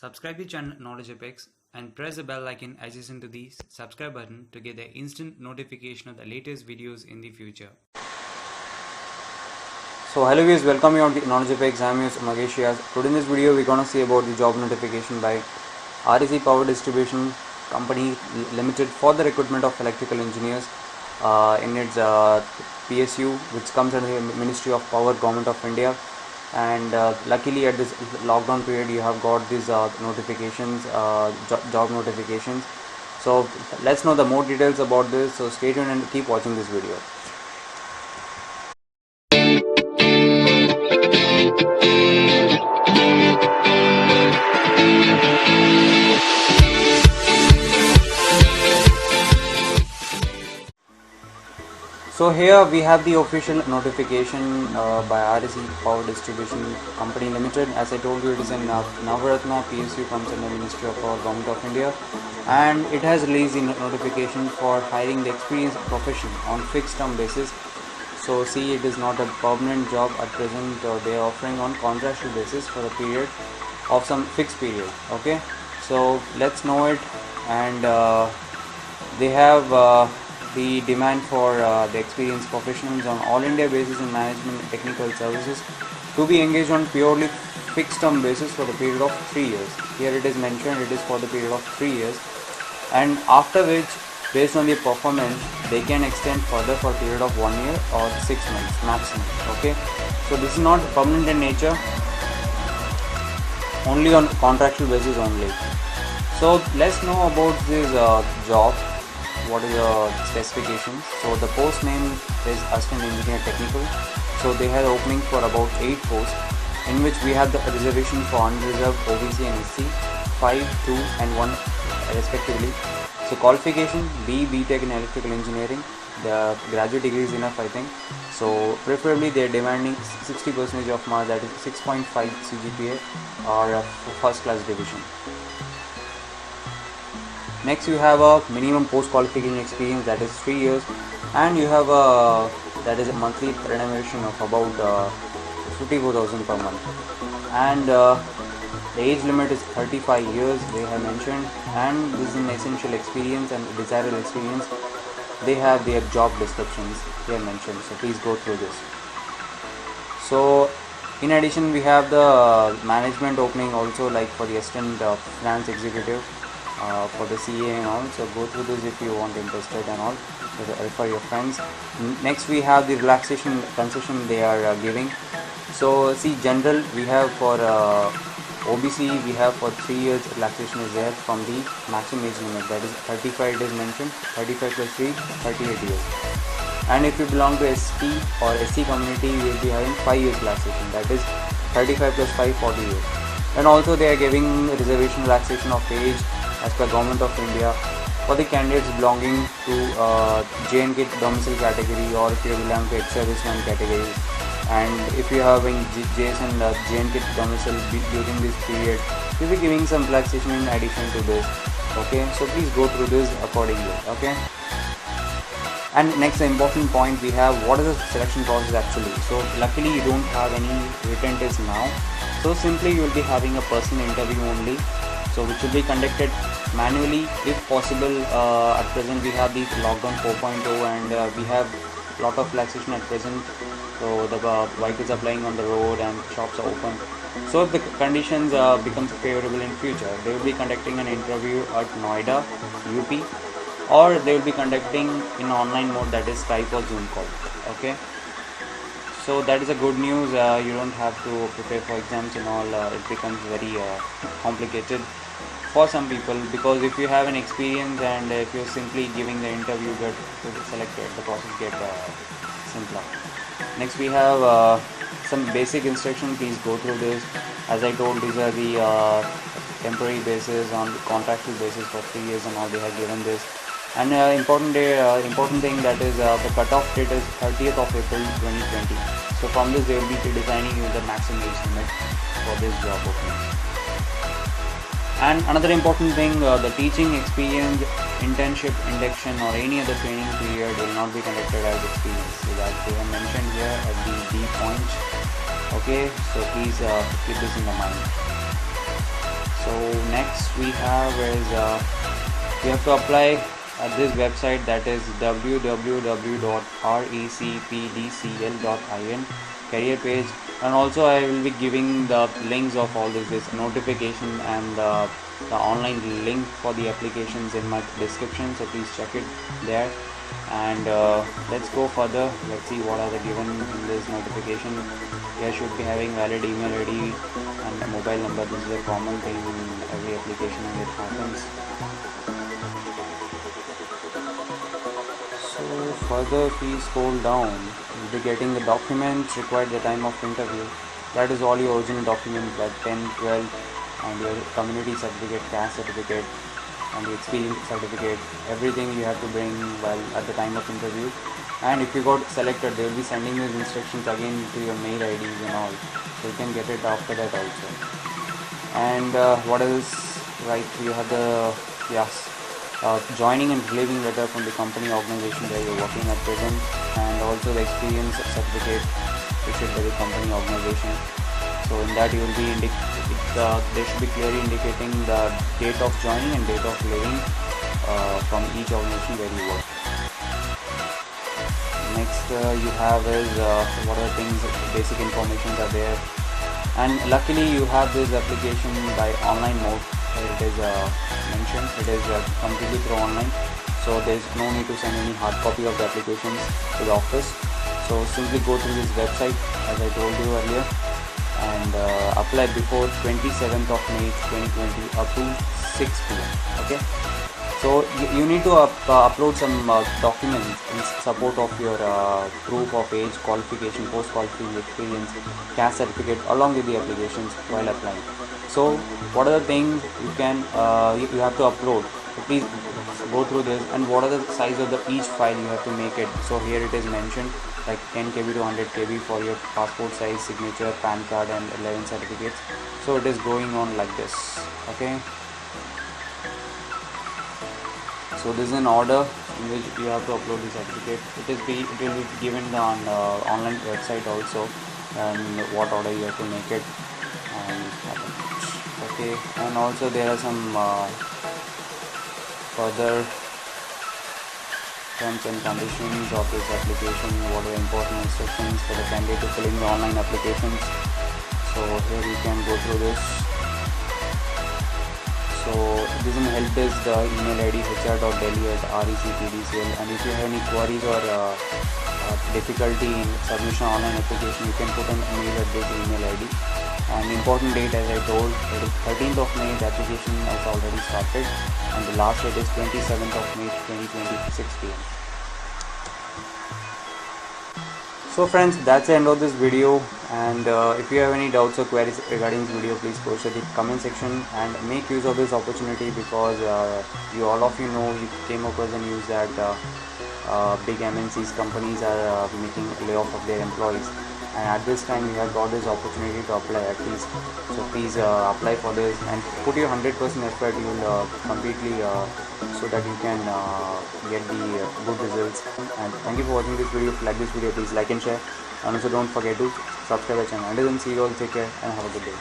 Subscribe the channel Knowledge Apex and press the bell icon adjacent to the subscribe button to get the instant notification of the latest videos in the future. So hello guys, welcome you on the Knowledge Apex. I am your Magesh Yas. Today in this video we are going to see about the job notification by REC Power Distribution Company Limited for the recruitment of electrical engineers in its PSU, which comes under the Ministry of Power, Government of India. And luckily at this lockdown period you have got these notifications, job notifications. So let's know the more details about this. So stay tuned and keep watching this video. So here we have the official notification by REC Power Distribution Company Limited. As I told you, it is in Navaratna PSU, comes under Ministry of Power, Government of India, and it has released the notification for hiring the experienced profession on fixed term basis. So see, it is not a permanent job at present. They are offering on contractual basis for a period of some fixed period. Okay, so let's know it. And they have the demand for the experienced professionals on all India basis in management and technical services to be engaged on purely fixed term basis for the period of 3 years. Here it is mentioned it is for the period of 3 years, and after which, based on their performance, they can extend further for a period of 1 year or 6 months maximum. Okay, so this is not permanent in nature, only on contractual basis only. So let's know about this job. What is the specifications? So the post name is Assistant Engineer Technical. So they have opening for about 8 posts, in which we have the reservation for unreserved, OBC and SC, 5, 2 and 1 respectively. So qualification, BTech in Electrical Engineering. The graduate degree is enough, I think. So preferably they are demanding 60% of marks, that is 6.5 CGPA or first class division. Next you have a minimum post qualification experience, that is 3 years, and you have a monthly remuneration of about 54,000 per month, and the age limit is 35 years they have mentioned, and this is an essential experience and desirable experience. They have their job descriptions here mentioned, so please go through this. So in addition we have the management opening also, like for the assistant finance executive, for the CA and all. So go through this if you want, interested and all, refer your friends. Next we have the relaxation concession they are giving. So see, general we have for OBC we have for 3 years relaxation is there from the maximum age limit, that is 35. It is mentioned 35 plus 3, 38 years. And if you belong to ST or SC community, you will be having 5 years relaxation, that is 35 plus 5, 40 years. And also they are giving reservation relaxation of age as per Government of India for the candidates belonging to JNK domicile category, or if you belong to ex-serviceman category, and if you are having JS and JNK domicile during this period, we will be giving some relaxation in addition to this. Okay, so please go through this accordingly. Okay, and next the important point we have, what is the selection process actually. So luckily you don't have any written test now, so simply you will be having a personal interview only, so which will be conducted manually if possible. At present we have the lockdown 4.0 and we have lot of relaxation at present, so the vehicles are plying on the road and shops are open. So if the conditions becomes favorable in future, they will be conducting an interview at Noida, UP, or they will be conducting in online mode, that is Skype or Zoom call. Okay, so that is a good news. You don't have to prepare for exams and all. It becomes very complicated for some people, because if you have an experience and if you're simply giving the interview, get selected, the process get simpler. Next we have some basic instruction. Please go through this. As I told, these are the temporary basis, on contractual basis for 3 years and all. They have given this. And important thing, that is the cutoff date is 30th of April 2020. So from this they will be designing you the maximum age limit for this job opening. And another important thing, the teaching experience, internship, induction or any other training period will not be conducted as experience. So that they have mentioned here at the D point. Okay, so please keep this in the mind. So next we have is you have to apply at this website, that is www.recpdcl.in career page. And also I will be giving the links of all this notification and the online link for the applications in my description, so please check it there. And let's go further. Let's see what are the given in this notification. You should be having valid email ID and a mobile number. This is a common thing in every application and it happens. So further, if we scroll down, you'll be getting the documents required at the time of interview. That is all your original documents, like 10, 12 and your community certificate, caste certificate and the experience certificate. Everything you have to bring while at the time of interview. And if you got selected, they will be sending these instructions again to your mail IDs and all, so you can get it after that also. And what else? Right, you have the joining and leaving letter from the company organization where you're working at present, and also the experience certificate issued by the company organization. So in that you will be they should be clearly indicating the date of joining and date of leaving from each organization where you work. Next you have is what are things, basic information are there. And luckily you have this application by online mode. It is mentioned, it is completely through online, so there is no need to send any hard copy of the applications to the office. So simply go through this website as I told you earlier and apply before 27th of May 2020 up to 6 p.m. Okay, so you need to upload some documents in support of your proof of age, qualification, post qualification experience, caste certificate along with the applications while applying. So what are the things you can you have to upload? So please go through this. And what are the size of each file you have to make it. So here it is mentioned like 10 KB to 100 KB for your passport size, signature, PAN card and 11 certificates. So it is going on like this. Okay, so this is an order in which you have to upload the certificate. It will be given on online website also, and what order you have to make it. And okay, and also there are some further terms and conditions of this application. What are the important instructions for the candidate to fill in the online applications. So here you can go through this. So this is help desk, the email ID hr.delhi@recpdcl, and if you have any queries or difficulty in submission online application, you can put an mail at this email ID. And important date, as I told, it is 13th of May. The application has already started, and the last date is 27th of May 2020 6 p.m. So friends, that's the end of this video, and if you have any doubts or queries regarding this video, please post it in the comment section and make use of this opportunity, because all of you know, you came across the news that big MNCs companies are making layoff of their employees, and at this time you have got this opportunity to apply at least. So please apply for this and put your 100% effort. You will completely so that you can get the good results. And thank you for watching this video. If you like this video, please like and share, and also don't forget to subscribe our channel. Until then, see you all, take care and have a good day.